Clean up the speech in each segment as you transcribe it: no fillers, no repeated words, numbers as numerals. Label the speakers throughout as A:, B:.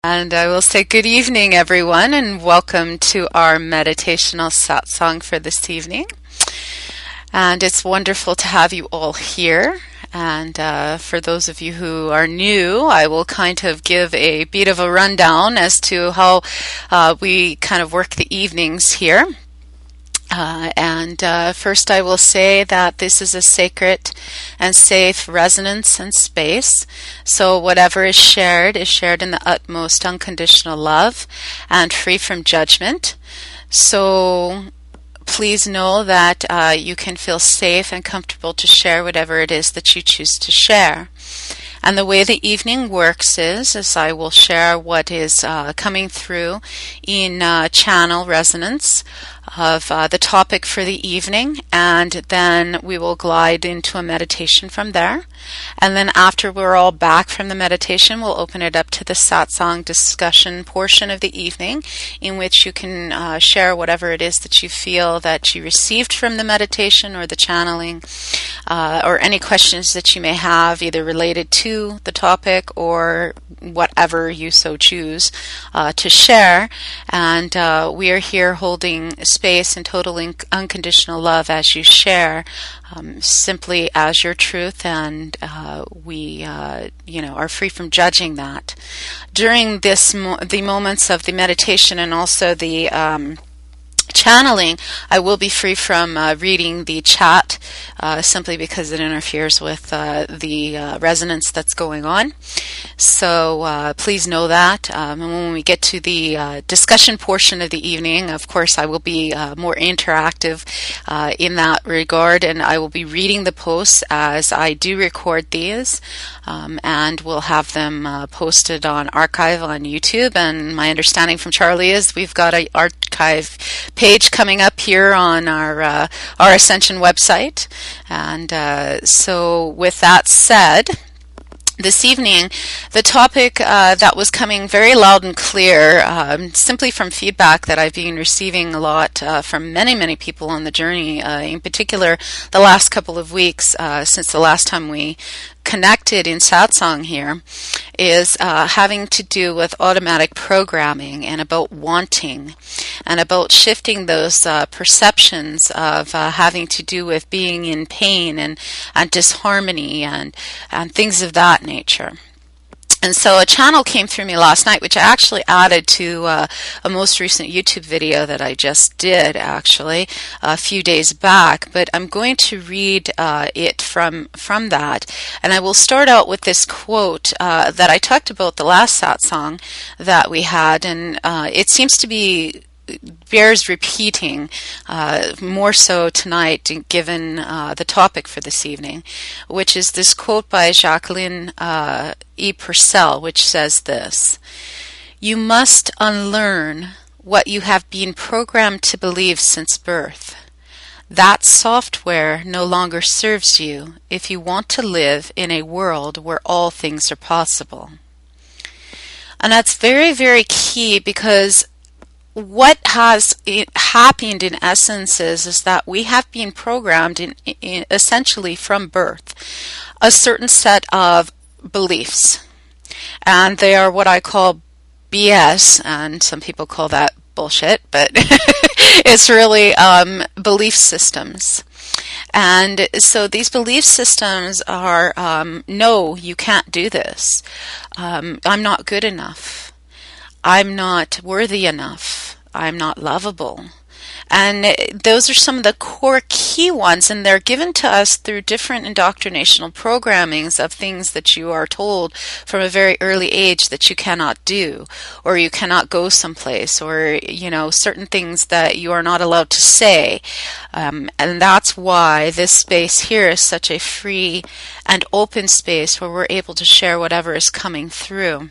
A: And I will say good evening, everyone, and welcome to our Meditational Satsang for this evening. And it's wonderful to have you all here. And for those of you who are new, I will kind of give a bit of a rundown as to how we kind of work the evenings here. First I will say that this is a sacred and safe resonance and space. So whatever is shared in the utmost unconditional love and free from judgment. So please know that you can feel safe and comfortable to share whatever it is that you choose to share. And the way the evening works is I will share what is coming through in channel resonance of the topic for the evening, and then we will glide into a meditation from there. And then after we're all back from the meditation, we'll open it up to the satsang discussion portion of the evening, in which you can share whatever it is that you feel that you received from the meditation or the channeling, or any questions that you may have, either related to the topic or whatever you so choose to share. And we are here holding space and total unconditional love as you share, simply as your truth, and we are free from judging that. During the moments of the meditation and also the channeling, I will be free from reading the chat, simply because it interferes with the resonance that's going on. So please know that. And when we get to the discussion portion of the evening, of course, I will be more interactive in that regard, and I will be reading the posts as I do record these, and we'll have them posted on archive on YouTube. And my understanding from Charlie is we've got an archive page coming up here on our Ascension website. And so with that said, this evening, the topic that was coming very loud and clear, simply from feedback that I've been receiving a lot from many people on the journey, in particular the last couple of weeks since the last time we connected in satsang here, is having to do with automatic programming and about wanting and about shifting those perceptions of having to do with being in pain and disharmony and things of that nature. And so a channel came through me last night, which I actually added to a most recent YouTube video that I just did, actually, a few days back. But I'm going to read it from that. And I will start out with this quote that I talked about the last satsang that we had. And it seems to be bears repeating, more so tonight, given the topic for this evening, which is this quote by Jacqueline E. Purcell, which says this: "You must unlearn what you have been programmed to believe since birth. That software no longer serves you if you want to live in a world where all things are possible." And that's very, very key, because what has happened in essence is that we have been programmed in essentially from birth a certain set of beliefs, and they are what I call BS, and some people call that bullshit, but it's really belief systems. And so these belief systems are no, you can't do this, I'm not good enough, I'm not worthy enough, I'm not lovable. And those are some of the core key ones, and they're given to us through different indoctrinational programmings of things that you are told from a very early age that you cannot do, or you cannot go someplace, or certain things that you are not allowed to say. And that's why this space here is such a free and open space where we're able to share whatever is coming through,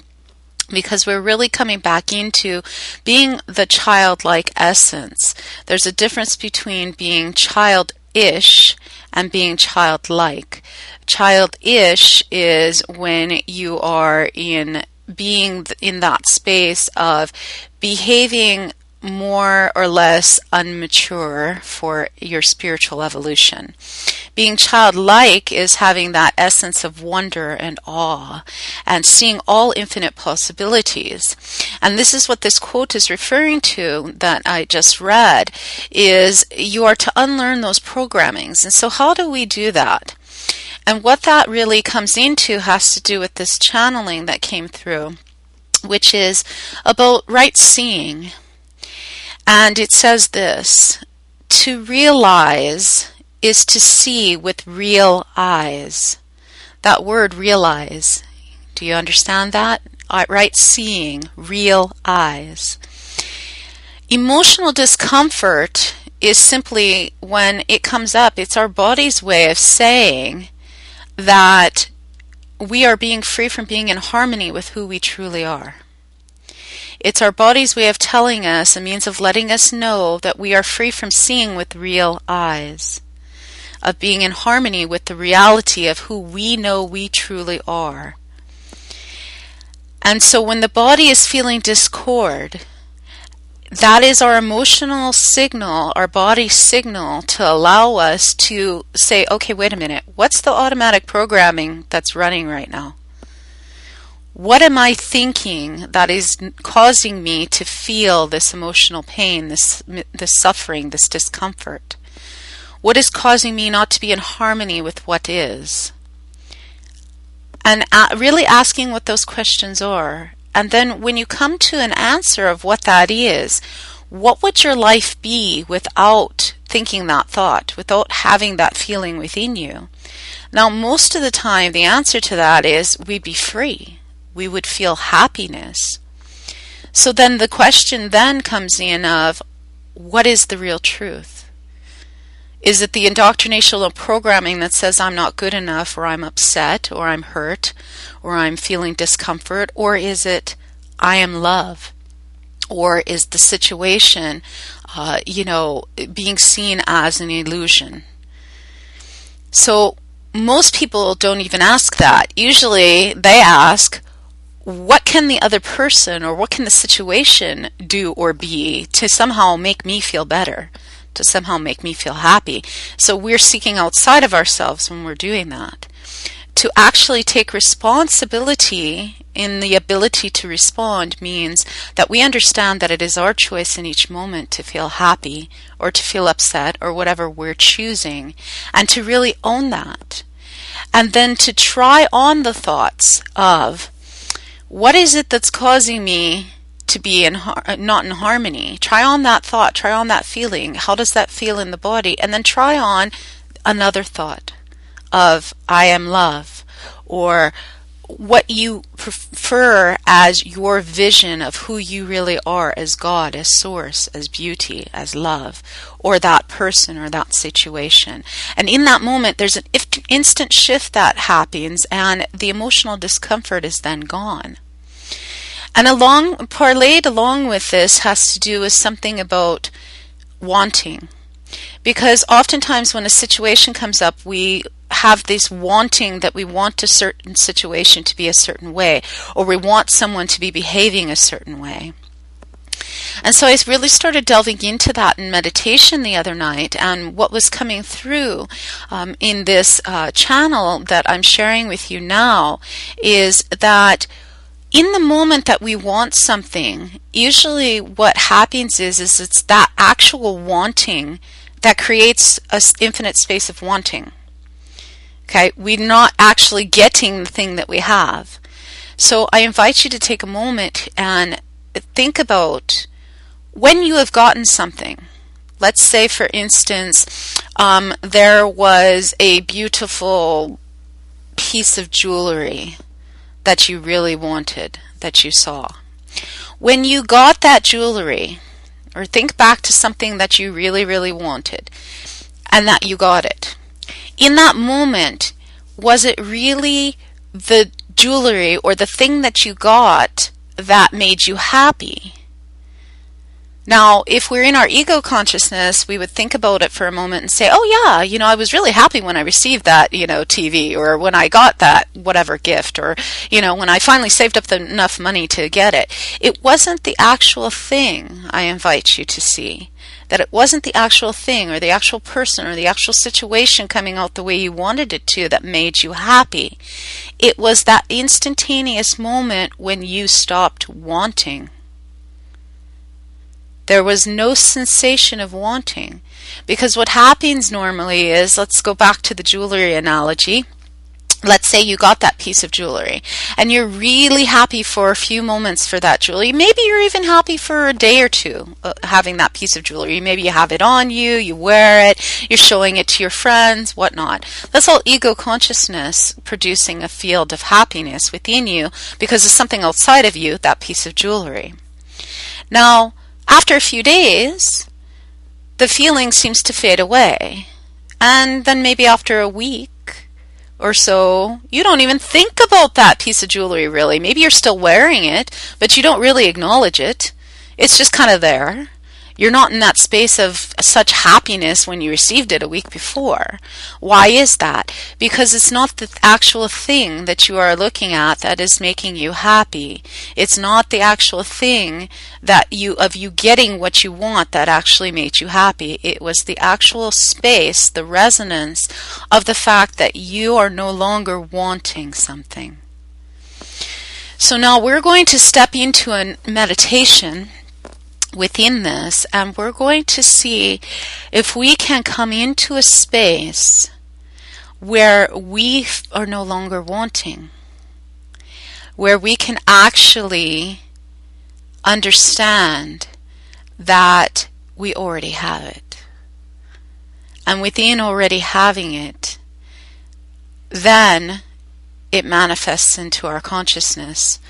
A: because we're really coming back into being the childlike essence. There's a difference between being childish and being childlike. Childish is when you are being in that space of behaving more or less unmature for your spiritual evolution. Being childlike is having that essence of wonder and awe and seeing all infinite possibilities. And this is what this quote is referring to that I just read, is you are to unlearn those programmings. And so how do we do that? And what that really comes into has to do with this channeling that came through, which is about right seeing. And it says this: to realize is to see with real eyes. That word realize, do you understand that? Right seeing, real eyes. Emotional discomfort is simply when it comes up, it's our body's way of saying that we are being free from being in harmony with who we truly are. It's our body's way of telling us, a means of letting us know that we are free from seeing with real eyes, of being in harmony with the reality of who we know we truly are. And so when the body is feeling discord, that is our emotional signal, our body's signal to allow us to say, okay, wait a minute, what's the automatic programming that's running right now? What am I thinking that is causing me to feel this emotional pain, this suffering, this discomfort? What is causing me not to be in harmony with what is? And really asking what those questions are. And then when you come to an answer of what that is, what would your life be without thinking that thought, without having that feeling within you? Now, most of the time, the answer to that is we'd be free. We would feel happiness. So then the question then comes in of, what is the real truth? Is it the indoctrination of programming that says I'm not good enough, or I'm upset, or I'm hurt, or I'm feeling discomfort? Or is it I am love? Or is the situation, being seen as an illusion? So most people don't even ask that. Usually they ask, what can the other person or what can the situation do or be to somehow make me feel better, to somehow make me feel happy? So we're seeking outside of ourselves when we're doing that. To actually take responsibility in the ability to respond means that we understand that it is our choice in each moment to feel happy or to feel upset or whatever we're choosing, and to really own that. And then to try on the thoughts of, what is it that's causing me to be not in harmony? Try on that thought, try on that feeling. How does that feel in the body? And then try on another thought of I am love, or what you prefer as your vision of who you really are as God, as source, as beauty, as love, or that person or that situation. And in that moment, there's an instant shift that happens, and the emotional discomfort is then gone. And parlayed along with this has to do with something about wanting. Because oftentimes when a situation comes up, we have this wanting that we want a certain situation to be a certain way, or we want someone to be behaving a certain way. And so I really started delving into that in meditation the other night, and what was coming through in this channel that I'm sharing with you now is that in the moment that we want something, usually what happens is it's that actual wanting that creates an infinite space of wanting. Okay, we're not actually getting the thing that we have. So I invite you to take a moment and think about when you have gotten something. Let's say, for instance, there was a beautiful piece of jewelry that you really wanted, that you saw. When you got that jewelry, or think back to something that you really, really wanted, and that you got it. In that moment, was it really the jewelry or the thing that you got that made you happy? Now, if we're in our ego consciousness, we would think about it for a moment and say, oh yeah, I was really happy when I received that, TV, or when I got that whatever gift, or, when I finally saved up enough money to get it. It wasn't the actual thing, I invite you to see. That it wasn't the actual thing or the actual person or the actual situation coming out the way you wanted it to that made you happy. It was that instantaneous moment when you stopped wanting. There was no sensation of wanting. Because what happens normally is, let's go back to the jewelry analogy. Let's say you got that piece of jewelry and you're really happy for a few moments for that jewelry. Maybe you're even happy for a day or two having that piece of jewelry. Maybe you have it on you, you wear it, you're showing it to your friends, whatnot. That's all ego consciousness producing a field of happiness within you because of something outside of you, that piece of jewelry. Now, after a few days, the feeling seems to fade away. And then maybe after a week or so, you don't even think about that piece of jewelry really. Maybe you're still wearing it, but you don't really acknowledge it. It's just kind of there. You're not in that space of such happiness when you received it a week before. Why is that? Because it's not the actual thing that you are looking at that is making you happy. It's not the actual thing that you getting what you want that actually made you happy. It was the actual space, the resonance of the fact that you are no longer wanting something. So now we're going to step into a meditation within this, and we're going to see if we can come into a space where we are no longer wanting, where we can actually understand that we already have it. And within already having it, then it manifests into our consciousness.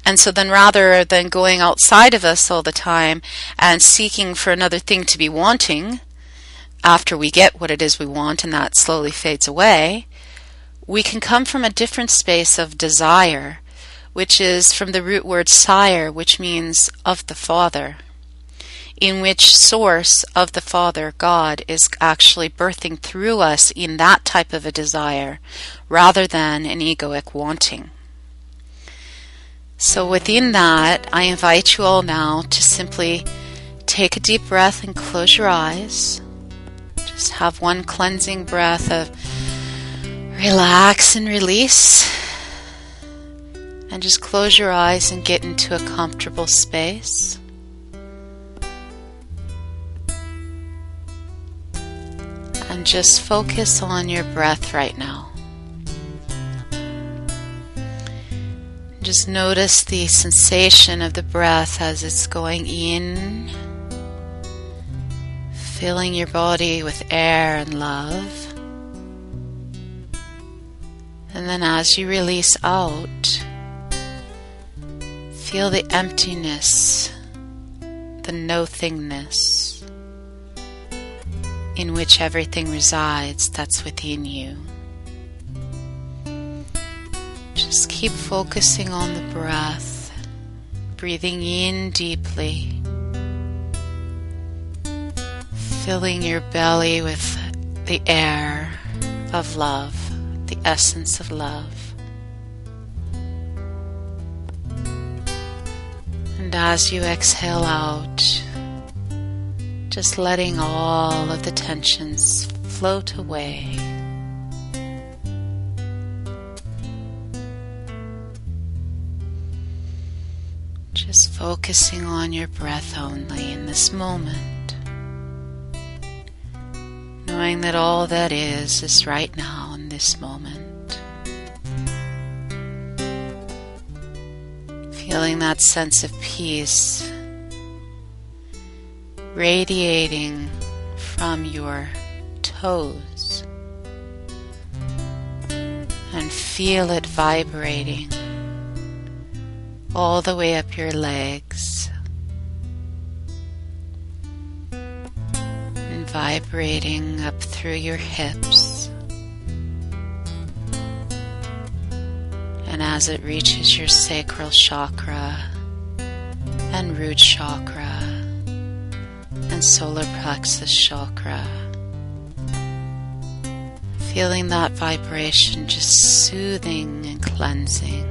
A: And so then rather than going outside of us all the time and seeking for another thing to be wanting, after we get what it is we want and that slowly fades away, we can come from a different space of desire, which is from the root word sire, which means of the Father, in which source of the Father, God, is actually birthing through us in that type of a desire, rather than an egoic wanting. So within that, I invite you all now to simply take a deep breath and close your eyes. Just have one cleansing breath of relax and release. And just close your eyes and get into a comfortable space. And just focus on your breath right now. Just notice the sensation of the breath as it's going in, filling your body with air and love. And then as you release out, feel the emptiness, the nothingness, in which everything resides that's within you. Just keep focusing on the breath, breathing in deeply, filling your belly with the air of love, the essence of love. And as you exhale out, just letting all of the tensions float away. Just focusing on your breath only in this moment, knowing that all that is right now in this moment. Feeling that sense of peace radiating from your toes, and feel it vibrating all the way up your legs, and vibrating up through your hips, and as it reaches your sacral chakra and root chakra, and solar plexus chakra. Feeling that vibration just soothing and cleansing.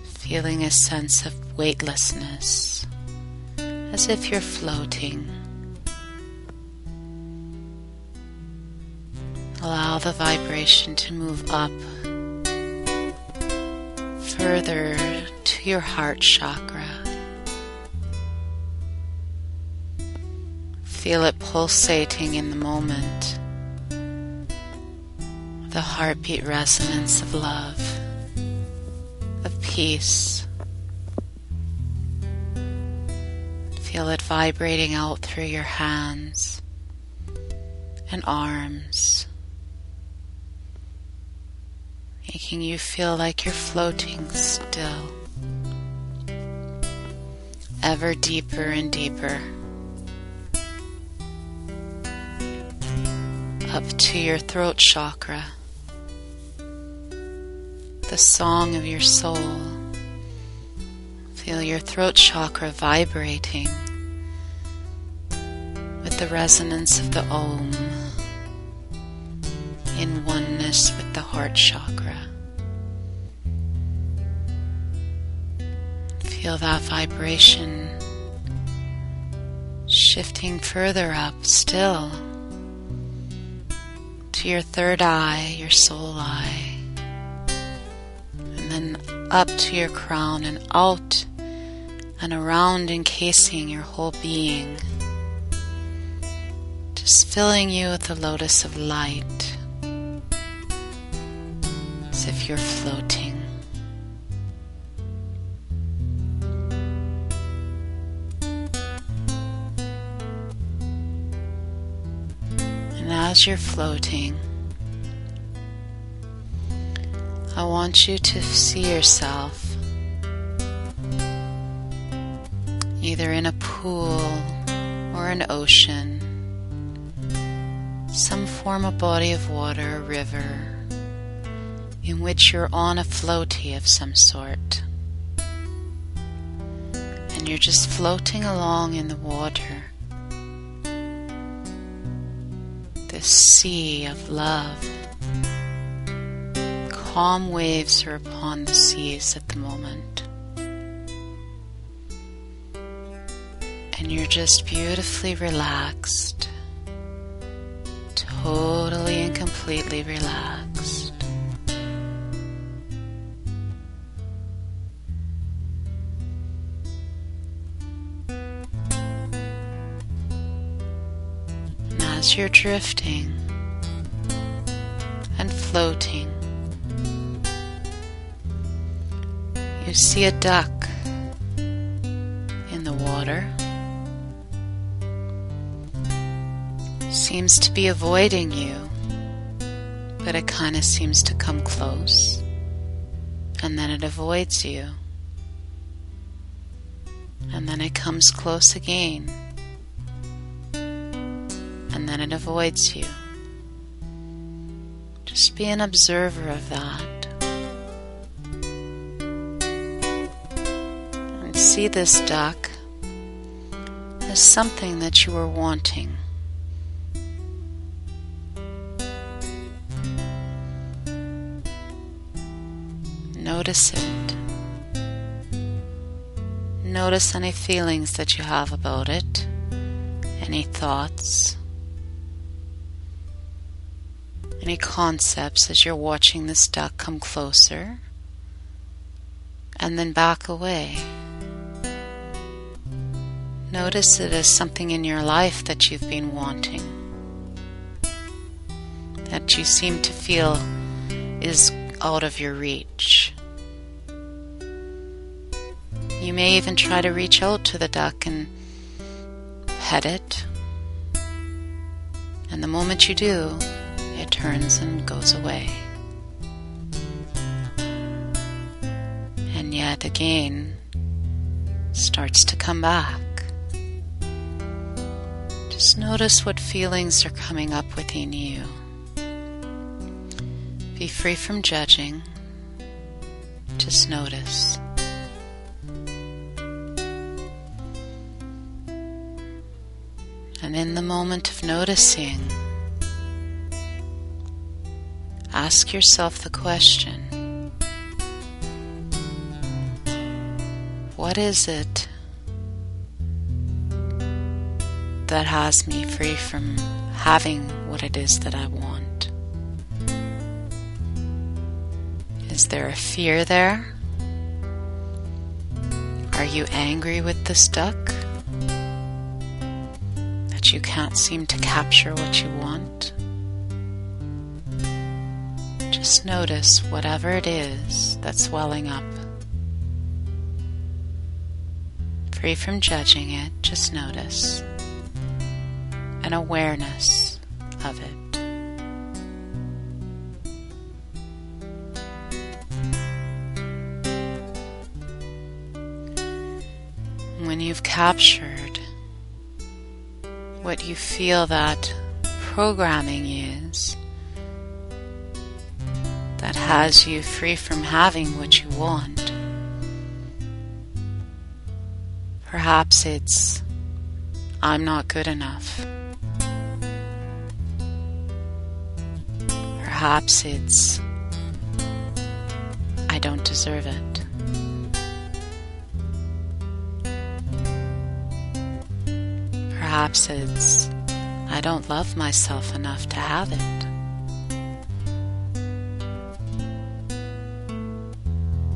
A: Feeling a sense of weightlessness, as if you're floating. Allow the vibration to move up further to your heart chakra. Feel it pulsating in the moment. The heartbeat resonance of love, of peace. Feel it vibrating out through your hands and arms, making you feel like you're floating still, ever deeper and deeper, up to your throat chakra, the song of your soul. Feel your throat chakra vibrating with the resonance of the Om, in oneness with the heart chakra. Feel that vibration shifting further up still to your third eye, your soul eye, and then up to your crown and out and around, encasing your whole being, just filling you with the lotus of light, as if you're floating. And as you're floating, I want you to see yourself either in a pool or an ocean, some form of body of water, a river, in which you're on a floaty of some sort. And you're just floating along in the water, this sea of love. Calm waves are upon the seas at the moment. And you're just beautifully relaxed, totally and completely relaxed. And as you're drifting and floating, you see a duck in the water. Seems to be avoiding you, but it kind of seems to come close, and then it avoids you, and then it comes close again, and then it avoids you. Just be an observer of that, and see this duck as something that you were wanting. Notice it. Notice any feelings that you have about it, any thoughts, any concepts as you're watching this duck come closer and then back away. Notice it as something in your life that you've been wanting, that you seem to feel is out of your reach. You may even try to reach out to the duck and pet it, and the moment you do, it turns and goes away. And yet again starts to come back. Just notice what feelings are coming up within you. Be free from judging. Just notice. And in the moment of noticing, ask yourself the question, what is it that has me free from having what it is that I want? Is there a fear there? Are you angry with this duck? That you can't seem to capture what you want? Just notice whatever it is that's welling up. Free from judging it, just notice. An awareness of it. When you've captured what you feel that programming is that has you free from having what you want, perhaps it's I'm not good enough. Perhaps it's I don't deserve it. Perhaps it's I don't love myself enough to have it.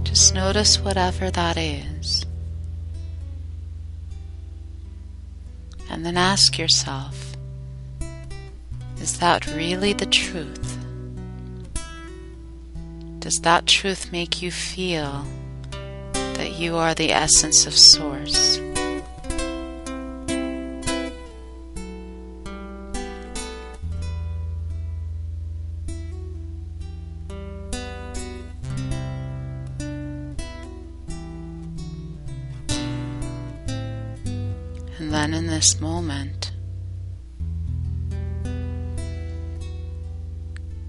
A: Just notice whatever that is. And then ask yourself, is that really the truth? Does that truth make you feel that you are the essence of Source? And then in this moment,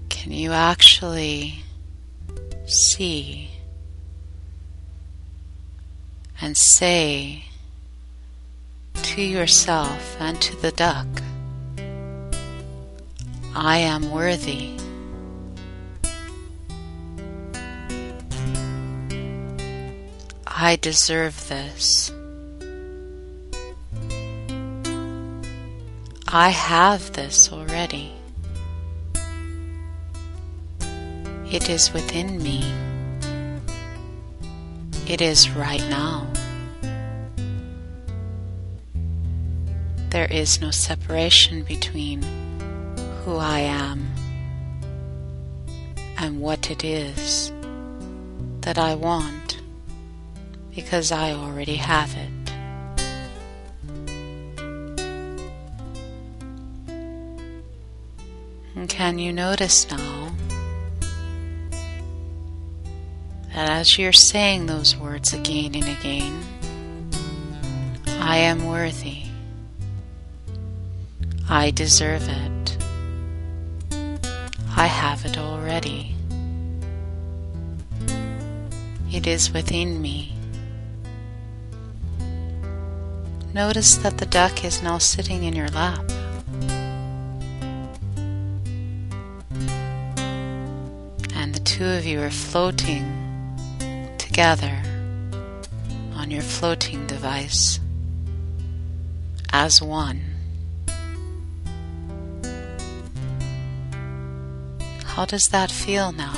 A: can you actually see and say to yourself and to the duck, I am worthy. I deserve this. I have this already. It is within me. It is right now. There is no separation between who I am and what it is that I want, because I already have it. And can you notice now that as you're saying those words again and again, I am worthy, I deserve it, I have it already, it is within me. Notice that the duck is now sitting in your lap. And the two of you are floating together on your floating device as one. How does that feel now?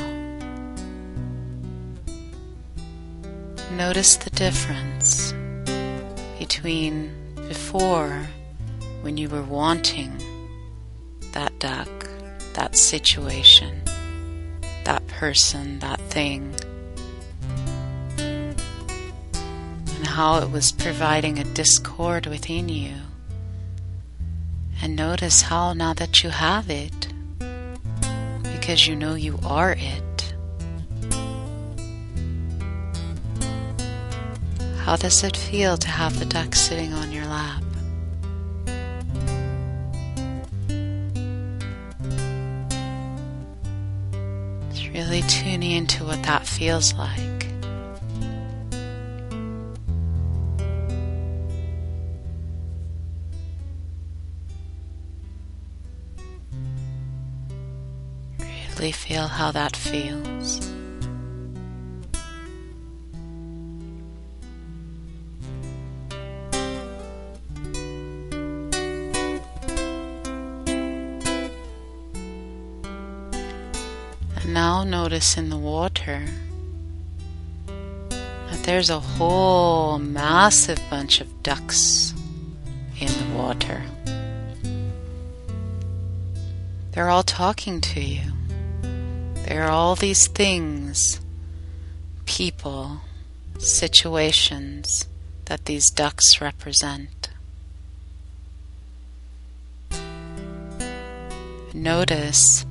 A: Notice the difference between before, when you were wanting that duck, that situation, that person, that thing, and how it was providing a discord within you. And notice how now that you have it, because you know you are it, how does it feel to have the duck sitting on your lap? It's really tuning into what that feels like. really feel how that feels. And now notice in the water that there's a whole massive bunch of ducks in the water. They're all talking to you. There are all these things, people, situations that these ducks represent. Notice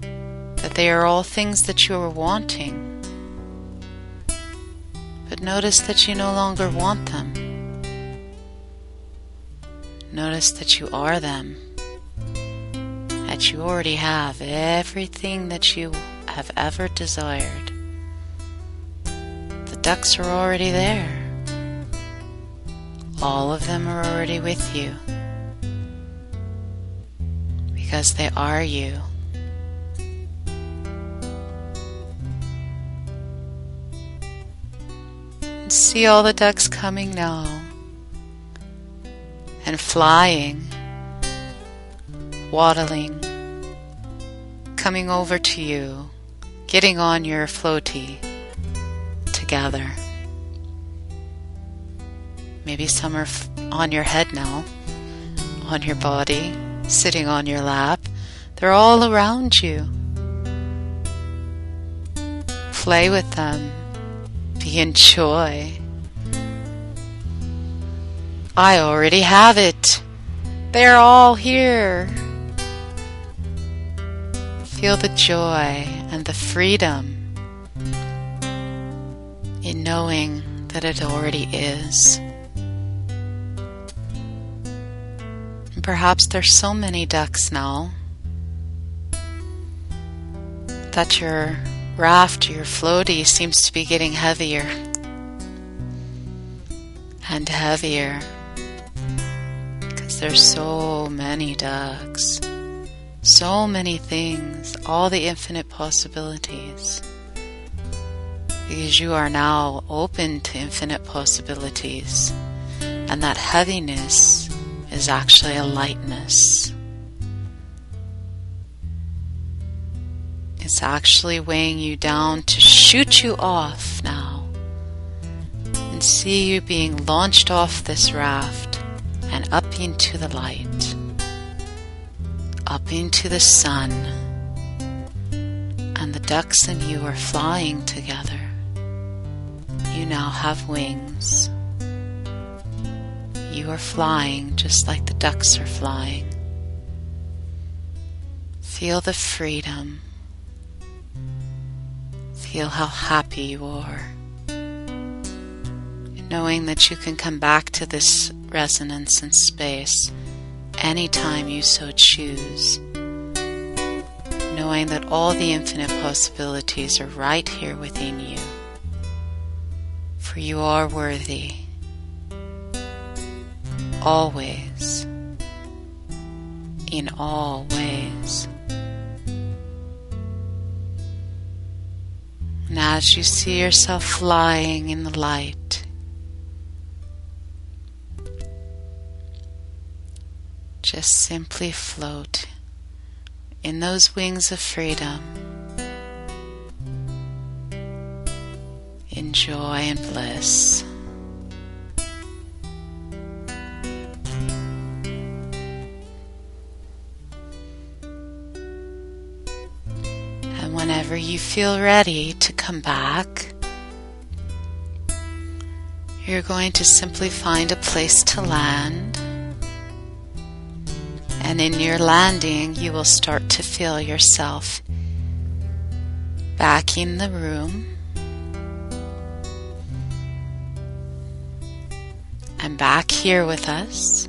A: that they are all things that you are wanting, but notice that you no longer want them. Notice that you are them, that you already have everything that you have ever desired. The ducks are already there. All of them are already with you, because they are you. And see all the ducks coming now, and flying, waddling, coming over to you, getting on your floaty together. Maybe some are on your head now, on your body, sitting on your lap. They're all around you. Play with them. Be in joy. I already have it. They're all here. Feel the joy and the freedom in knowing that it already is. And perhaps there's so many ducks now that your raft, your floaty, seems to be getting heavier and heavier, because there's so many ducks, so many things, all the infinite possibilities, because you are now open to infinite possibilities, and that heaviness is actually a lightness. It's actually weighing you down to shoot you off now, and see you being launched off this raft and up into the light, up into the sun, and the ducks and you are flying together. You now have wings. You are flying just like the ducks are flying. Feel the freedom. Feel how happy you are, knowing that you can come back to this resonance and space anytime you so choose, knowing that all the infinite possibilities are right here within you, for you are worthy, always, in all ways. And as you see yourself flying in the light, just simply float in those wings of freedom, in joy and bliss. Whenever you feel ready to come back, you're going to simply find a place to land, and in your landing you will start to feel yourself back in the room and back here with us,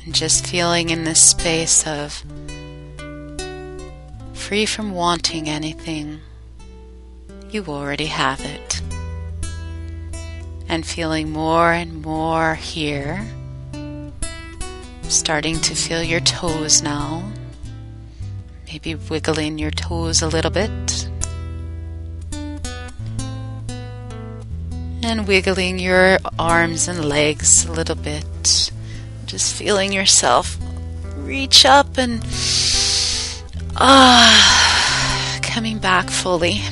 A: and just feeling in this space of free from wanting anything. You already have it. And feeling more and more here. Starting to feel your toes now. Maybe wiggling your toes a little bit. And wiggling your arms and legs a little bit. Just feeling yourself reach up and coming back fully.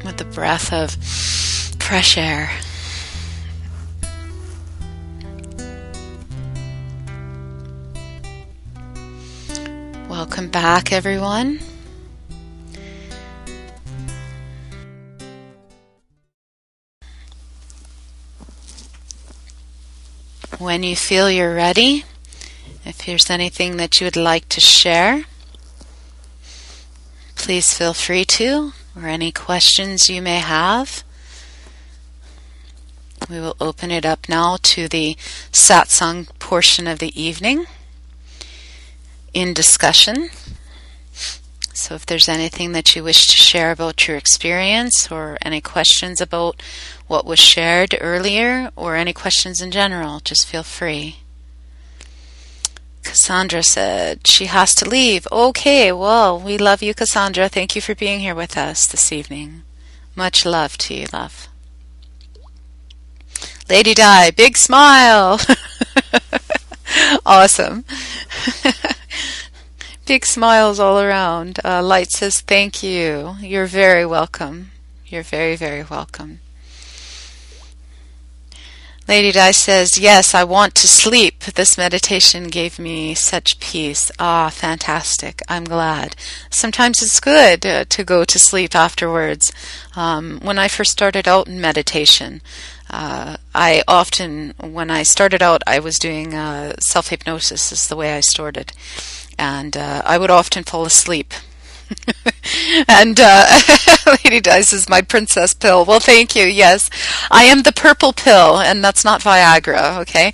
A: With the breath of fresh air. Welcome back, everyone. When you feel you're ready, if there's anything that you would like to share, please feel free to, or any questions you may have. We will open it up now to the satsang portion of the evening in discussion. So if there's anything that you wish to share about your experience, or any questions about what was shared earlier, or any questions in general, just feel free. Cassandra said she has to leave. Okay, well, we love you, Cassandra. Thank you for being here with us this evening. Much love to you, love. Lady Di, big smile. Awesome. Big smiles all around. Light says thank you. You're very welcome. You're very, very welcome. Lady Di says, yes, I want to sleep. This meditation gave me such peace. Ah, fantastic. I'm glad. Sometimes it's good to go to sleep afterwards. When I first started out in meditation, when I started out, I was doing self-hypnosis is the way I started. And I would often fall asleep. And Lady Di says, my princess pill. Well, thank you. Yes, I am the purple pill, and that's not Viagra, okay?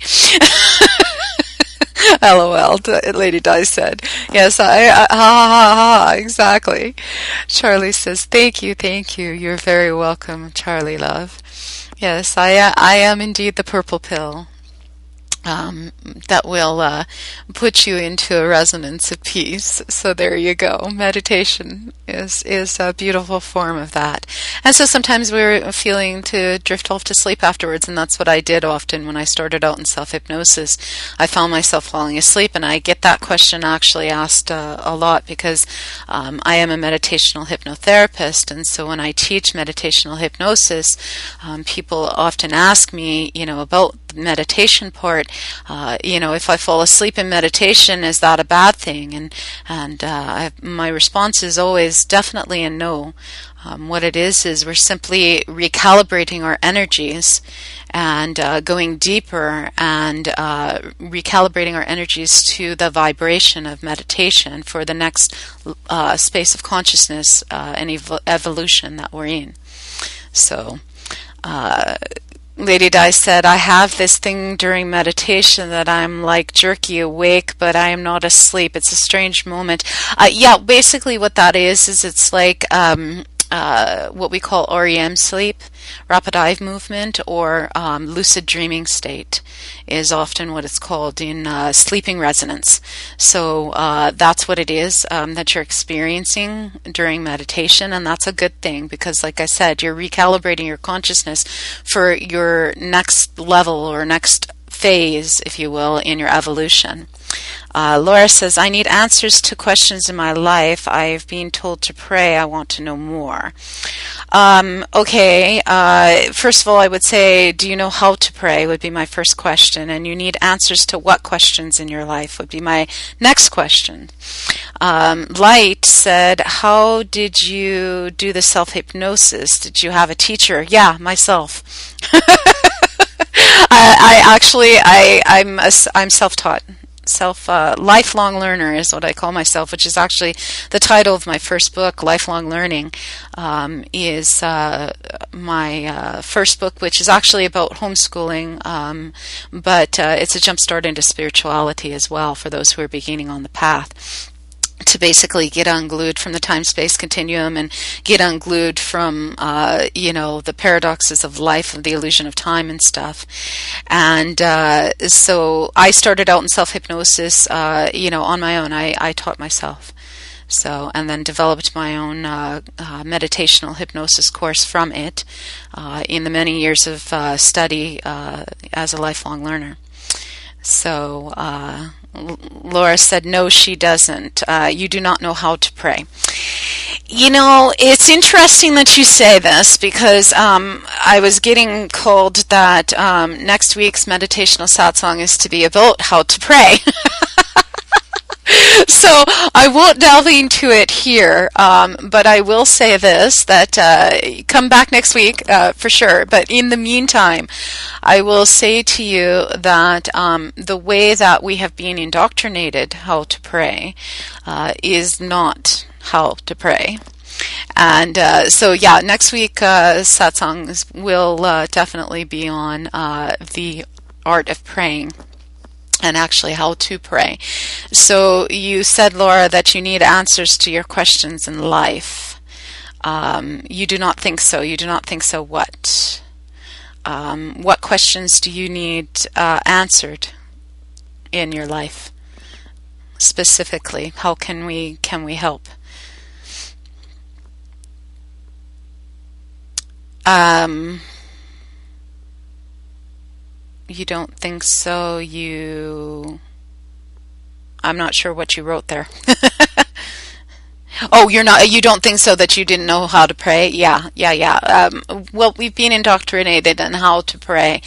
A: LOL, Lady Di said. Yes, exactly. Charlie says, thank you. You're very welcome, Charlie, love. Yes, I am indeed the purple pill. That will put you into a resonance of peace. So there you go. Meditation is a beautiful form of that. And so sometimes we're feeling to drift off to sleep afterwards, and that's what I did often when I started out in self-hypnosis. I found myself falling asleep, and I get that question actually asked a lot because I am a meditational hypnotherapist, and so when I teach meditational hypnosis, people often ask me, about the meditation part. If I fall asleep in meditation, is that a bad thing? And my response is always definitely a no. What it is we're simply recalibrating our energies and going deeper and recalibrating our energies to the vibration of meditation for the next space of consciousness and evolution that we're in. So Lady Di said, I have this thing during meditation that I'm like jerky awake, but I am not asleep. It's a strange moment. Basically what that is it's like what we call REM sleep, rapid eye movement, or lucid dreaming state is often what it's called in sleeping resonance. So that's what it is that you're experiencing during meditation, and that's a good thing because, like I said, you're recalibrating your consciousness for your next level or next phase, if you will, in your evolution. Laura says, I need answers to questions in my life. I've been told to pray. I want to know more. First of all, I would say, do you know how to pray would be my first question. And you need answers to what questions in your life would be my next question. Light said, how did you do the self-hypnosis? Did you have a teacher? Yeah, myself. I'm self-taught. Lifelong learner is what I call myself, which is actually the title of my first book. Lifelong Learning is my first book, which is actually about homeschooling, but it's a jump start into spirituality as well for those who are beginning on the path. to basically get unglued from the time-space continuum and get unglued from, the paradoxes of life, of the illusion of time and stuff. And so I started out in self-hypnosis, on my own. I taught myself. So, and then developed my own meditational hypnosis course from it in the many years of study as a lifelong learner. So, Laura said, no, she doesn't. You do not know how to pray. It's interesting that you say this because I was getting called that next week's Meditational Satsang is to be about how to pray. So I won't delve into it here, but I will say this, that come back next week for sure. But in the meantime, I will say to you that the way that we have been indoctrinated how to pray is not how to pray. And next week satsangs will definitely be on the art of praying. And actually how to pray. So you said, Laura, that you need answers to your questions in life. You do not think so. You do not think so what? What questions do you need answered in your life? Specifically, how can we help? You don't think so, I'm not sure what you wrote there. Oh, you don't think so that you didn't know how to pray? Yeah. Well, we've been indoctrinated in how to pray,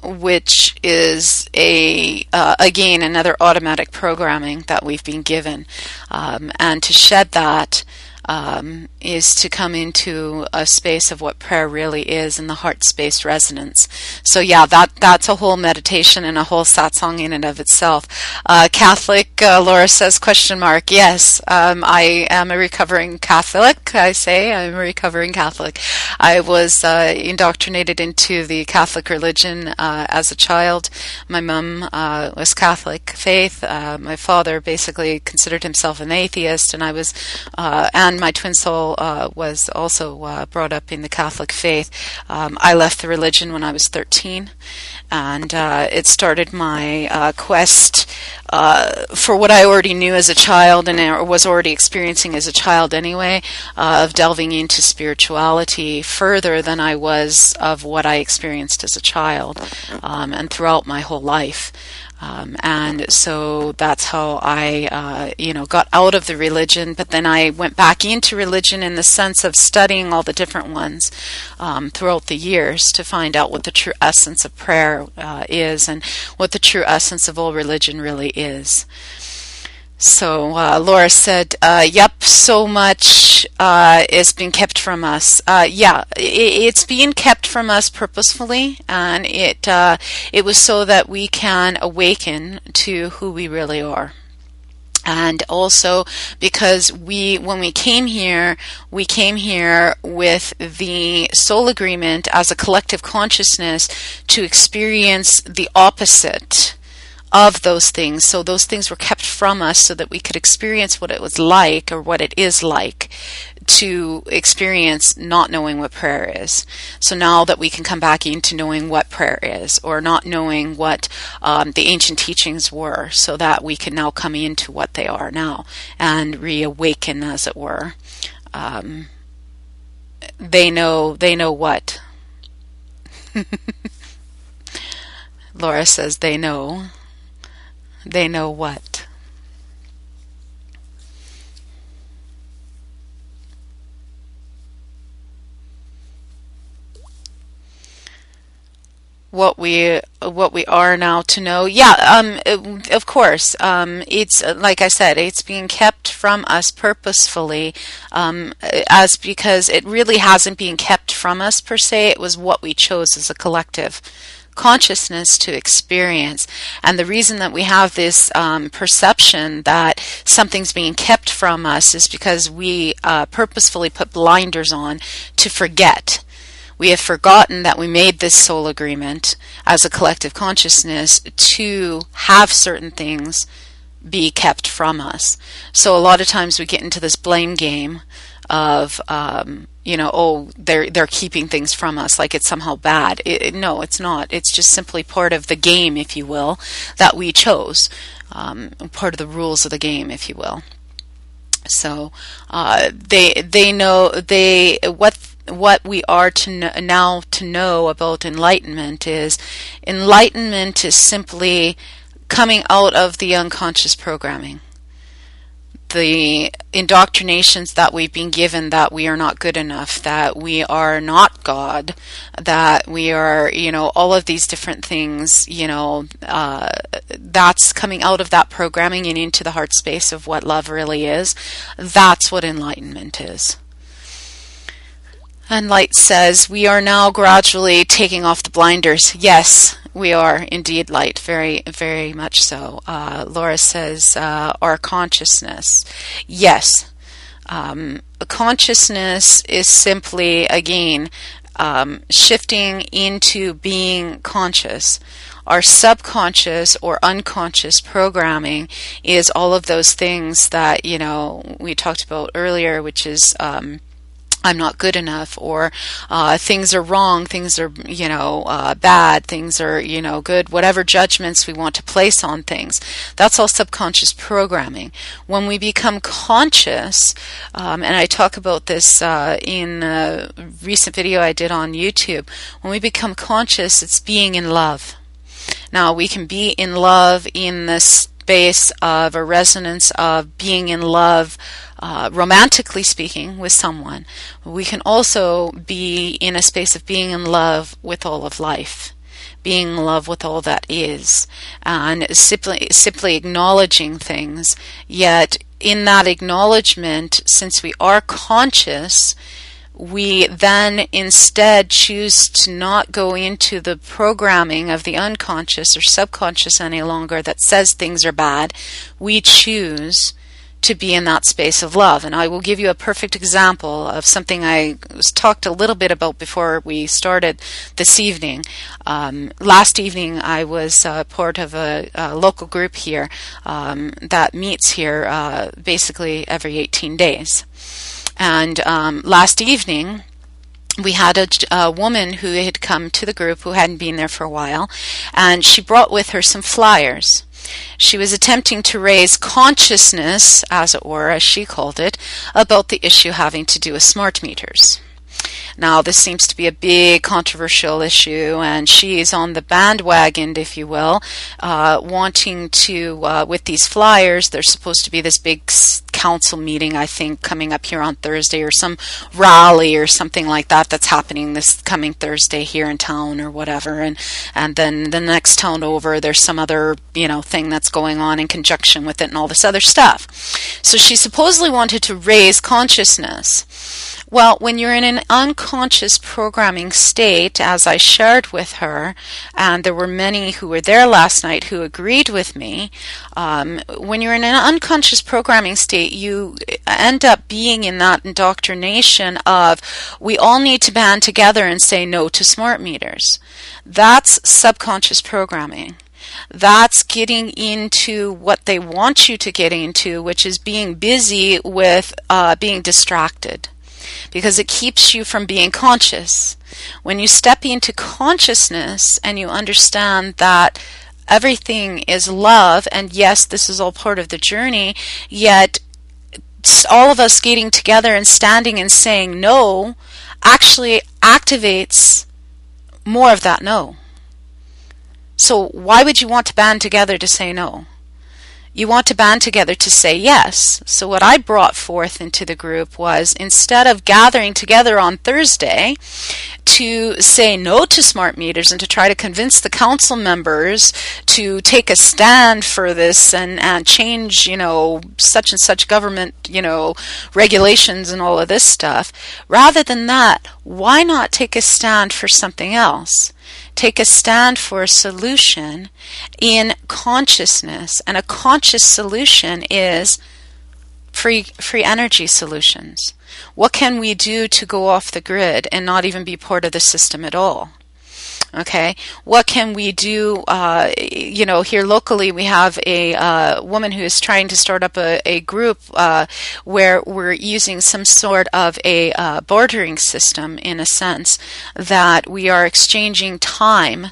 A: which is again, another automatic programming that we've been given. And to shed that, is to come into a space of what prayer really is in the heart space resonance. So that's a whole meditation and a whole satsang in and of itself. Catholic, Laura says, question mark. Yes, I am a recovering Catholic. I'm a recovering Catholic. I was indoctrinated into the Catholic religion as a child. My mom was Catholic faith. My father basically considered himself an atheist, and I was and my twin soul was also brought up in the Catholic faith. I left the religion when I was 13, and it started my quest for what I already knew as a child and was already experiencing as a child anyway, of delving into spirituality further than I was of what I experienced as a child and throughout my whole life. And so that's how I, got out of the religion, but then I went back into religion in the sense of studying all the different ones throughout the years to find out what the true essence of prayer is and what the true essence of all religion really is. So Laura said, yep, so much is being kept from us. It's being kept from us purposefully, and it was so that we can awaken to who we really are. And also because when we came here with the soul agreement as a collective consciousness to experience the opposite of those things. So those things were kept from us so that we could experience what it was like, or what it is like to experience not knowing what prayer is. So now that we can come back into knowing what prayer is, or not knowing what the ancient teachings were, so that we can now come into what they are now and reawaken, as it were. They know what? Laura says they know. They know what? What we are now to know. Of course. It's like I said, it's being kept from us purposefully, as because it really hasn't been kept from us per se. It was what we chose as a collective consciousness to experience. And the reason that we have this perception that something's being kept from us is because we purposefully put blinders on to forget. We have forgotten that we made this soul agreement as a collective consciousness to have certain things be kept from us. So a lot of times we get into this blame game of, oh, they're keeping things from us, like it's somehow bad. No, it's not. It's just simply part of the game, if you will, that we chose. Part of the rules of the game, if you will. So they know what we are now to know about enlightenment is simply coming out of the unconscious programming, the indoctrinations that we've been given, that we are not good enough, that we are not God, that we are, all of these different things, that's coming out of that programming and into the heart space of what love really is. That's what enlightenment is. And Light says, we are now gradually taking off the blinders. Yes, we are indeed, Light, very, very much so. Laura says, our consciousness. Yes. Consciousness is simply, again, shifting into being conscious. Our subconscious or unconscious programming is all of those things that, we talked about earlier, which is I'm not good enough, or things are wrong, things are, bad, things are, good, whatever judgments we want to place on things. That's all subconscious programming. When we become conscious, and I talk about this in a recent video I did on YouTube, when we become conscious, it's being in love. Now, we can be in love in the space of a resonance of being in love, romantically speaking, with someone. We can also be in a space of being in love with all of life, being in love with all that is, and simply acknowledging things. Yet in that acknowledgement, since we are conscious, we then instead choose to not go into the programming of the unconscious or subconscious any longer that says things are bad. We choose to be in that space of love. And I will give you a perfect example of something I talked a little bit about before we started this evening. Last evening I was part of a local group here that meets here basically every 18 days. And last evening, we had a woman who had come to the group who hadn't been there for a while, and she brought with her some flyers. She was attempting to raise consciousness, as it were, as she called it, about the issue having to do with smart meters. Now, this seems to be a big controversial issue, and she is on the bandwagon, if you will, wanting to, with these flyers, there's supposed to be this big council meeting, I think, coming up here on Thursday, or some rally or something like that that's happening this coming Thursday here in town or whatever, and then the next town over, there's some other, thing that's going on in conjunction with it and all this other stuff. So she supposedly wanted to raise consciousness. Well, when you're in an unconscious programming state, as I shared with her, and there were many who were there last night who agreed with me, when you're in an unconscious programming state, you end up being in that indoctrination of, we all need to band together and say no to smart meters. That's subconscious programming. That's getting into what they want you to get into, which is being busy with being distracted, because it keeps you from being conscious. When you step into consciousness and you understand that everything is love, and yes, this is all part of the journey, yet all of us getting together and standing and saying no actually activates more of that no. So why would you want to band together to say no? You want to band together to say yes. So what I brought forth into the group was, instead of gathering together on Thursday to say no to smart meters and to try to convince the council members to take a stand for this and change, such and such government, regulations and all of this stuff, rather than that, why not take a stand for something else? Take a stand for a solution in consciousness. And a conscious solution is free energy solutions. What can we do to go off the grid and not even be part of the system at all? Okay, what can we do? Here locally, we have a woman who is trying to start up a group where we're using some sort of a bartering system, in a sense, that we are exchanging time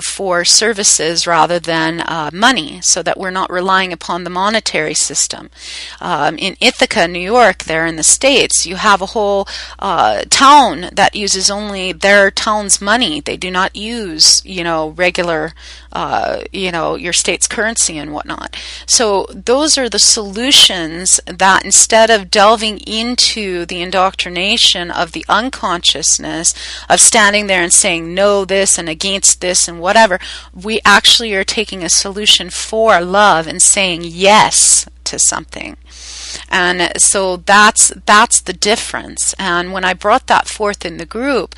A: for services rather than money, so that we're not relying upon the monetary system. In Ithaca, New York, there in the States, you have a whole town that uses only their town's money. They do not use, regular, your state's currency and whatnot. So those are the solutions that, instead of delving into the indoctrination of the unconsciousness, of standing there and saying no this and against this and whatever, we actually are taking a solution for love and saying yes to something. And so that's the difference. And when I brought that forth in the group,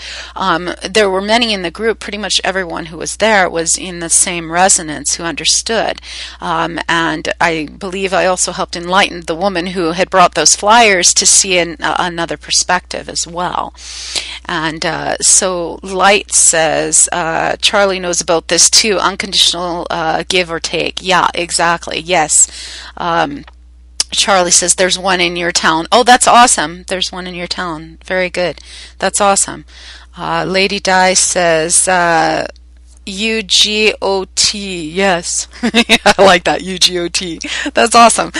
A: there were many in the group. Pretty much everyone who was there was in the same resonance, who understood. And I believe I also helped enlighten the woman who had brought those flyers to see another perspective as well. And so Light says, Charlie knows about this too, unconditional give or take. Yeah, exactly. Yes. Charlie says, there's one in your town. Oh, that's awesome. There's one in your town. Very good. That's awesome. Lady Di says, UGOT. Yes. I like that. UGOT. That's awesome.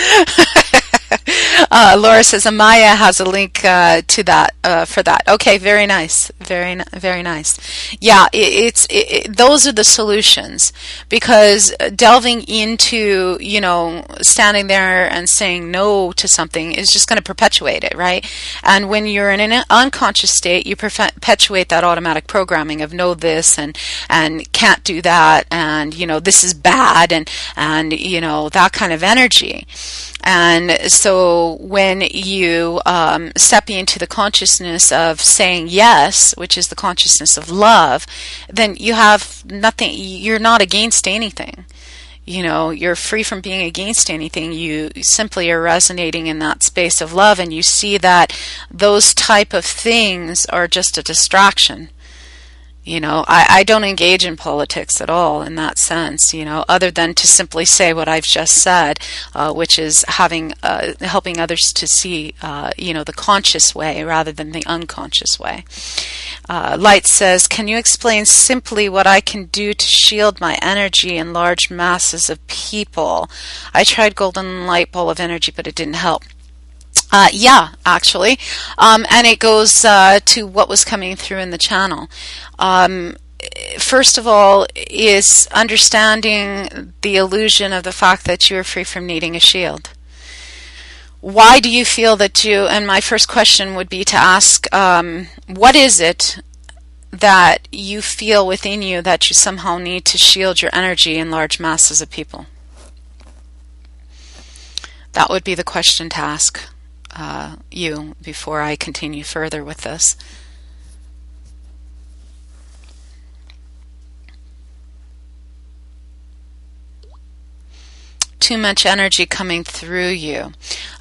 A: Laura says Amaya has a link to that for that. Okay, very nice, very nice. Yeah, those are the solutions, because delving into standing there and saying no to something is just going to perpetuate it, right? And when you're in an unconscious state, you perpetuate that automatic programming of no this and can't do that, and this is bad, and that kind of energy. And so when you step into the consciousness of saying yes, which is the consciousness of love, then you have nothing, you're not against anything. You're free from being against anything. You simply are resonating in that space of love, and you see that those type of things are just a distraction. I don't engage in politics at all in that sense, other than to simply say what I've just said, which is helping others to see, the conscious way rather than the unconscious way. Light says, can you explain simply what I can do to shield my energy in large masses of people? I tried golden light ball of energy, but it didn't help. Yeah, actually. And it goes to what was coming through in the channel. First of all, is understanding the illusion of the fact that you are free from needing a shield. Why do you feel that and my first question would be to ask, what is it that you feel within you that you somehow need to shield your energy in large masses of people? That would be the question to ask you before I continue further with this. Too much energy coming through you.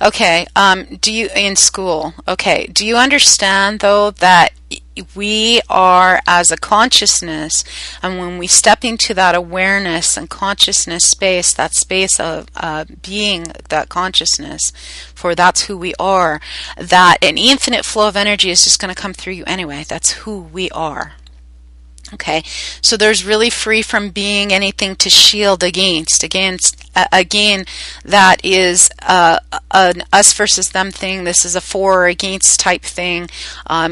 A: Okay, do you, in school, okay, do you understand though that we are as a consciousness, and when we step into that awareness and consciousness space, that space of being that consciousness, for that's who we are, that an infinite flow of energy is just going to come through you anyway. That's who we are. Okay, so there's really free from being anything to shield against. Again, that is an us versus them thing. This is a for or against type thing.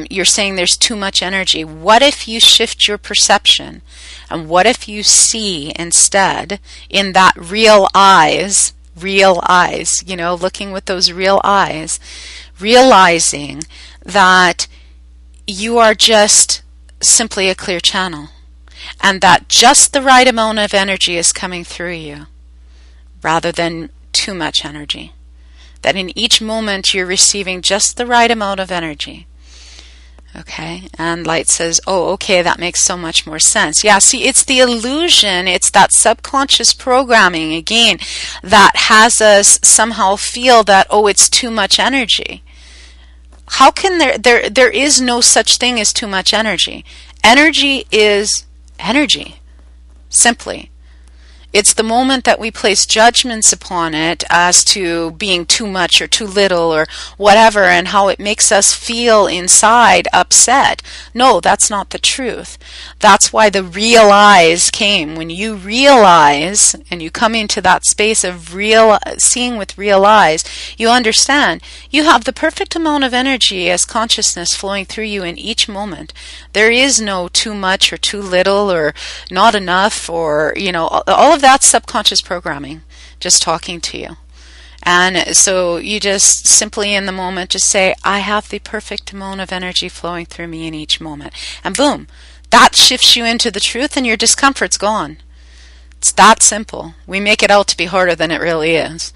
A: You're saying there's too much energy. What if you shift your perception? And what if you see instead in that real eyes, looking with those real eyes, realizing that you are just simply a clear channel, and that just the right amount of energy is coming through you rather than too much energy, that in each moment you're receiving just the right amount of energy. Okay, and Light says, oh, okay, that makes so much more sense. Yeah, see, it's the illusion, it's that subconscious programming, again, that has us somehow feel that, oh, it's too much energy. How can there is no such thing as too much energy. Energy is energy, simply. It's the moment that we place judgments upon it as to being too much or too little or whatever, and how it makes us feel inside upset. No, that's not the truth. That's why the realize came. When you realize and you come into that space of seeing with real eyes, you understand you have the perfect amount of energy as consciousness flowing through you in each moment. There is no too much or too little or not enough, or all of that's subconscious programming just talking to you. And so you just simply in the moment just say, I have the perfect amount of energy flowing through me in each moment. And boom, that shifts you into the truth and your discomfort's gone. It's that simple. We make it out to be harder than it really is.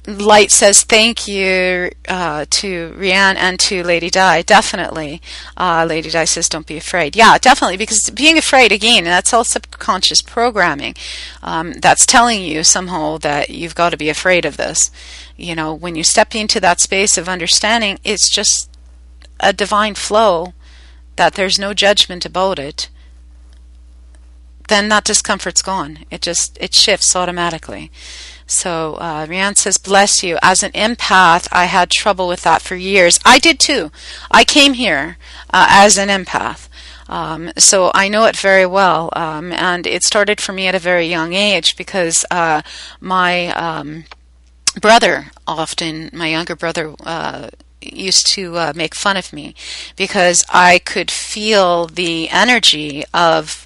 A: Light says thank you to Rianne and to Lady Di. Definitely. Lady Di says don't be afraid. Yeah, definitely, because being afraid, again, that's all subconscious programming. That's telling you somehow that you've got to be afraid of this. When you step into that space of understanding, it's just a divine flow, that there's no judgment about it. Then that discomfort's gone. It shifts automatically. So Rianne says, bless you. As an empath, I had trouble with that for years. I did too. I came here as an empath. So I know it very well. And it started for me at a very young age, because my brother, often my younger brother, used to make fun of me because I could feel the energy of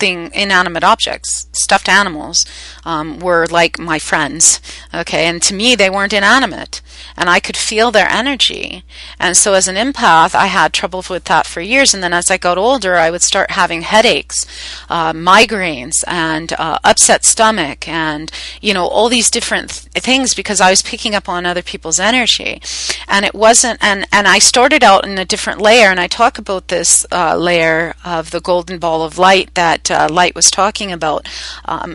A: inanimate objects. Stuffed animals were like my friends, okay, and to me they weren't inanimate, and I could feel their energy. And so as an empath, I had trouble with that for years, and then as I got older, I would start having headaches, migraines, and upset stomach, and all these different things, because I was picking up on other people's energy. And it wasn't, and I started out in a different layer, and I talk about this layer of the golden ball of light that Light was talking about.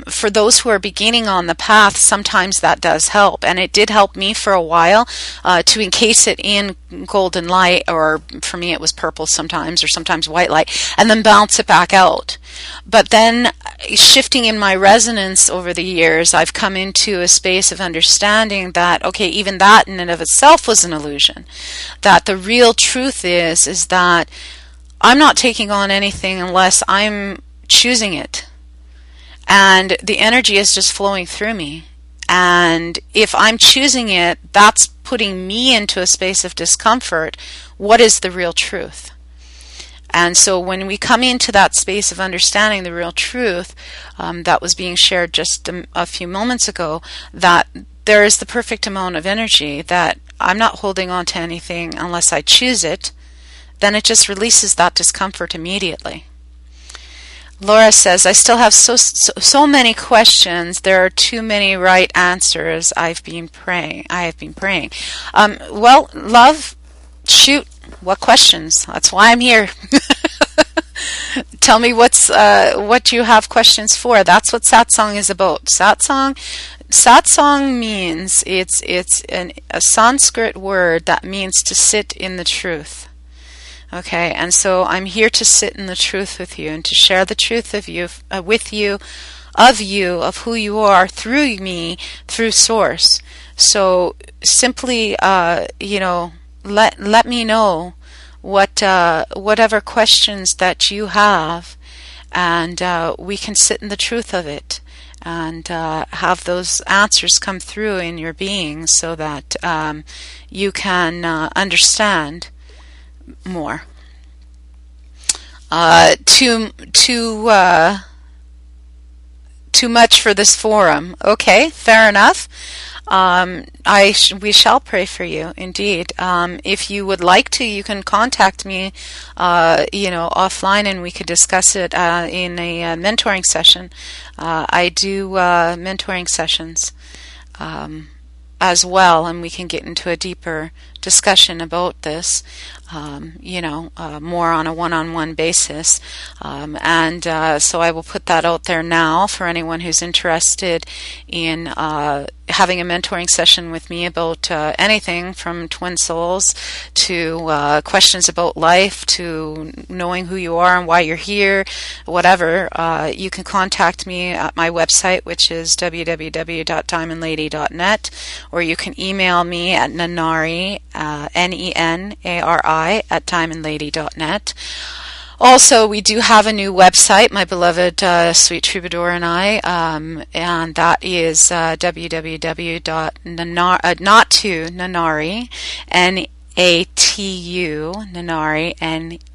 A: For those who are beginning on the path, sometimes that does help, and it did help me for a while to encase it in golden light, or for me it was purple sometimes, or sometimes white light, and then bounce it back out. But then shifting in my resonance over the years, I've come into a space of understanding that, okay, even that in and of itself was an illusion. That the real truth is that I'm not taking on anything unless I'm choosing it. And the energy is just flowing through me. And if I'm choosing it, that's putting me into a space of discomfort. What is the real truth? And so when we come into that space of understanding the real truth that was being shared just a few moments ago, that there is the perfect amount of energy, that I'm not holding on to anything unless I choose it, then it just releases that discomfort immediately. Laura says, I still have so many questions. There are too many right answers. I have been praying. Well, love, shoot. What questions? That's why I'm here. Tell me what you have questions for. That's what satsang is about. Satsang means it's a Sanskrit word that means to sit in the truth. Okay, and so I'm here to sit in the truth with you and to share the truth of you, of who you are through me, through Source. So simply, let me know whatever questions that you have, and we can sit in the truth of it and have those answers come through in your being, so that you can understand more. Too much for this forum. Okay, fair enough. We shall pray for you, indeed. If you would like to, you can contact me, offline, and we could discuss it in a mentoring session. I do mentoring sessions as well, and we can get into a deeper discussion about this, more on a one-on-one basis. So I will put that out there now for anyone who's interested in having a mentoring session with me about anything from twin souls to questions about life to knowing who you are and why you're here, whatever, you can contact me at my website, which is www.diamondlady.net, or you can email me at Nenari, Nenari, at diamondlady.net. Also, we do have a new website, my beloved Sweet Troubadour and I, and that is www.nenari, Nenari,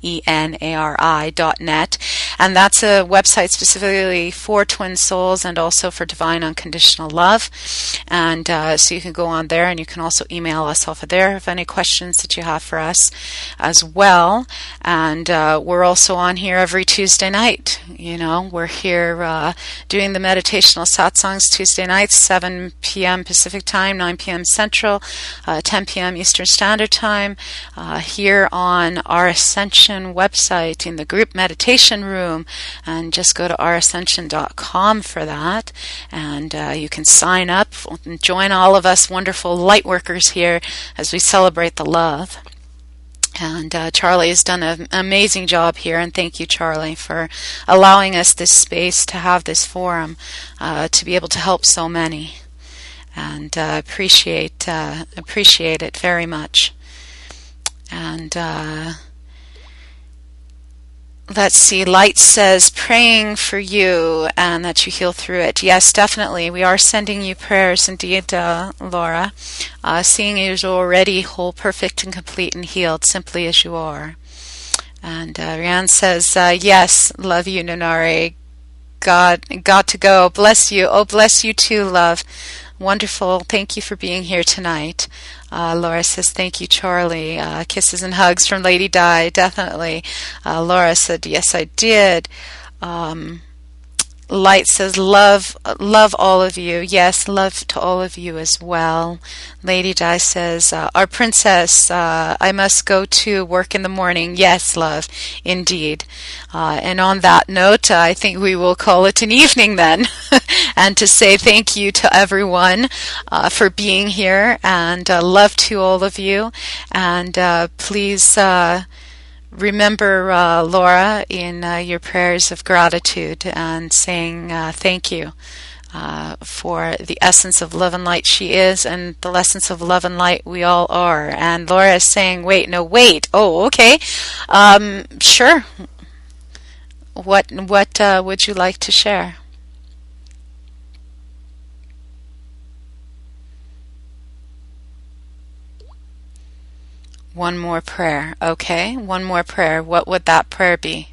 A: Nenari.net, and that's a website specifically for twin souls and also for divine unconditional love. And so you can go on there, and you can also email us off of there if any questions that you have for us as well. And we're also on here every Tuesday night. We're here doing the Meditational Satsangs Tuesday nights, 7 p.m. Pacific Time, 9 p.m. Central, 10 p.m. Eastern Standard Time, here on our Ascension website in the group meditation room. And just go to ourascension.com for that, and you can sign up and join all of us wonderful light workers here as we celebrate the love. And Charlie has done an amazing job here, and thank you, Charlie, for allowing us this space to have this forum to be able to help so many, and appreciate it very much. And let's see, Light says, praying for you and that you heal through it. Yes, definitely. We are sending you prayers indeed, Laura. Seeing you as already whole, perfect, and complete and healed, simply as you are. And Rianne says, yes, love you, Nenari. Got to go. Bless you. Oh, bless you too, love. Wonderful. Thank you for being here tonight. Laura says, thank you, Charlie. Kisses and hugs from Lady Di. Definitely. Laura said, yes, I did. Light says, love all of you. Yes, love to all of you as well. Lady Di says, our princess, I must go to work in the morning. Yes, love, indeed. And on that note, I think we will call it an evening then. And to say thank you to everyone for being here, and love to all of you. And please remember Laura in your prayers of gratitude, and saying thank you for the essence of love and light she is, and the essence of love and light we all are. And Laura is saying, wait. Oh, okay. Sure. What would you like to share? One more prayer. Okay, one more prayer. What would that prayer be?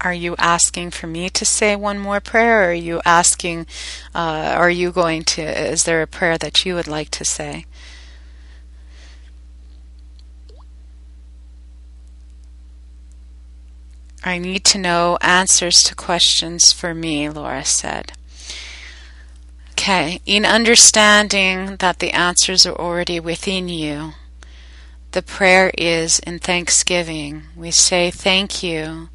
A: Are you asking for me to say one more prayer, or are you asking, is there a prayer that you would like to say? I need to know answers to questions for me, Laura said. Okay, in understanding that the answers are already within you, the prayer is in thanksgiving. We say thank you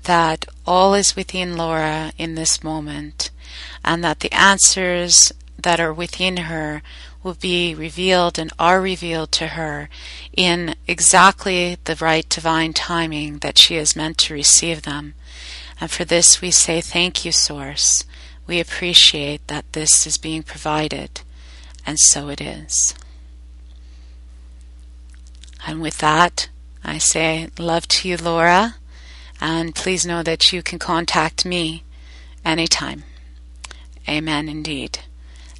A: that all is within Laura in this moment, and that the answers that are within her will be revealed and are revealed to her in exactly the right divine timing that she is meant to receive them. And for this we say thank you, Source. We appreciate that this is being provided, and so it is. And with that, I say love to you, Laura. And please know that you can contact me anytime. Amen indeed.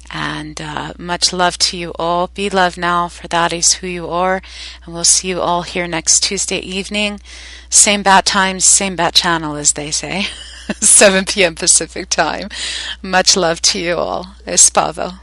A: And much love to you all. Be loved now, for that is who you are. And we'll see you all here next Tuesday evening. Same bat time, same bat channel, as they say. 7 p.m. Pacific time. Much love to you all. Espavo.